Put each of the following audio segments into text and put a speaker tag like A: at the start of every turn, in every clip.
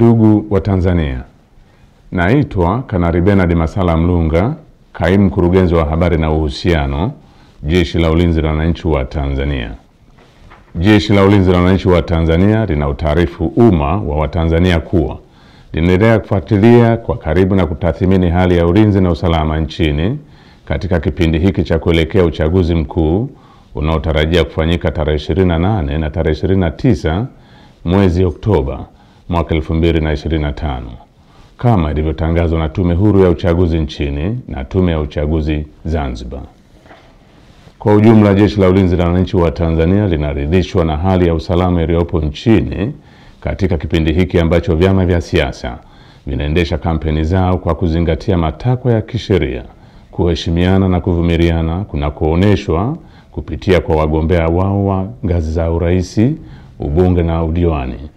A: Ndugu wa Tanzania, naitwa Kanali Bernard Masala Mlunga, kaimu mkurugenzi wa habari na uhusiano, Jeshi la Ulinzi la Wananchi wa Tanzania. Jeshi la Ulinzi la Wananchi wa Tanzania linautaarifu umma wa Watanzania kuwa linaendelea kufuatilia kwa karibu na kutathmini hali ya ulinzi na usalama nchini katika kipindi hiki cha kuelekea uchaguzi mkuu unaotarajia kufanyika tarehe 28 na tarehe 29 mwezi Oktoba mwaka 2025 kama ilivyotangazwa na Tume Huru ya Uchaguzi nchini na Tume ya Uchaguzi Zanzibar. Kwa ujumla, Jeshi la Ulinzi la Wananchi wa Tanzania linaridhishwa na hali ya usalama iliyopo nchini katika kipindi hiki ambacho vyama vya siasa vinaendesha kampeni zao kwa kuzingatia matakwa ya kisheria, kuheshimiana na kuvumiliana kunakooneshwa kupitia kwa wagombea wao wa ngazi za urais, ubunge na udiwani.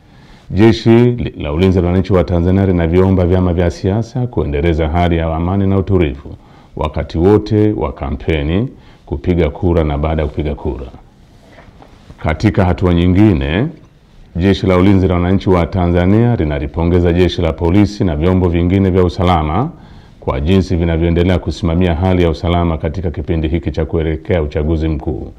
A: Jeshi la Ulinzi la Wananchi wa Tanzania linaviomba vyama vya siasa kuendeleza hali ya amani na utulivu wakati wote wa kampeni, kupiga kura na baada ya kupiga kura. Katika hatua nyingine, Jeshi la Ulinzi la Wananchi wa Tanzania linalipongeza Jeshi la Polisi na vyombo vingine vya usalama kwa jinsi vinavyoendelea kusimamia hali ya usalama katika kipindi hiki cha kuelekea uchaguzi mkuu.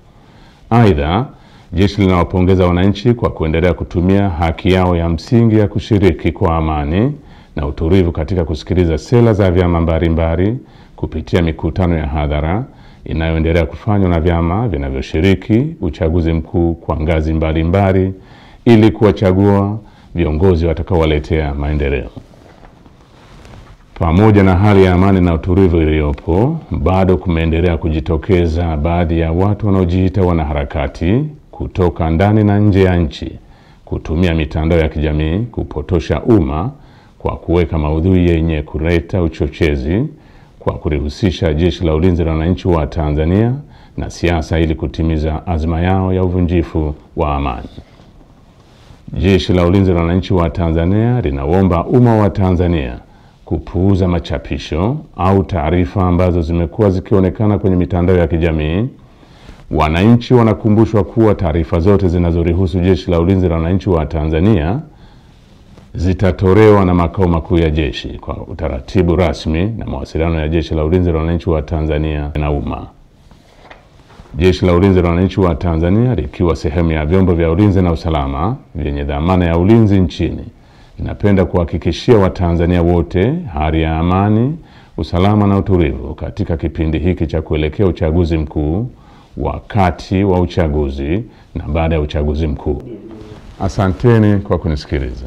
A: Aidha, jeshi linawapongeza wananchi kwa kuendelea kutumia haki yao ya msingi ya kushiriki kwa amani na utulivu katika kusikiliza sera za vyama mbalimbali kupitia mikutano ya hadhara inayoendelea kufanywa na vyama vinavyoshiriki uchaguzi mkuu kwa ngazi mbalimbali ili kuwachagua viongozi watakaowaletea maendeleo. Pamoja na hali ya amani na utulivu iliyopo, bado kumeendelea kujitokeza baadhi ya watu wanaojiita wanaharakati kutoka ndani na nje ya nchi kutumia mitandao ya kijamii kupotosha umma kwa kuweka maudhui yenye kuleta uchochezi kwa kulihusisha Jeshi la Ulinzi la Wananchi wa Tanzania na siasa ili kutimiza azma yao ya uvunjifu wa amani. Jeshi la Ulinzi la Wananchi wa Tanzania linaomba umma wa Tanzania kupuuza machapisho au taarifa ambazo zimekuwa zikionekana kwenye mitandao ya kijamii. Wananchi wanakumbushwa kuwa taarifa zote zinazorihusu Jeshi la Ulinzi la Wananchi wa Tanzania zitatolewa na makao makuu ya jeshi kwa utaratibu rasmi na mawasiliano ya Jeshi la Ulinzi la Wananchi wa Tanzania na umma. Jeshi la Ulinzi la Wananchi wa Tanzania likiwa sehemu ya vyombo vya ulinzi na usalama vyenye dhamana ya ulinzi nchini, linapenda kuhakikishia Watanzania wote hali ya amani, usalama na utulivu katika kipindi hiki cha kuelekea uchaguzi mkuu, wakati wa uchaguzi na baada ya uchaguzi mkuu. Asanteni kwa kunisikiliza.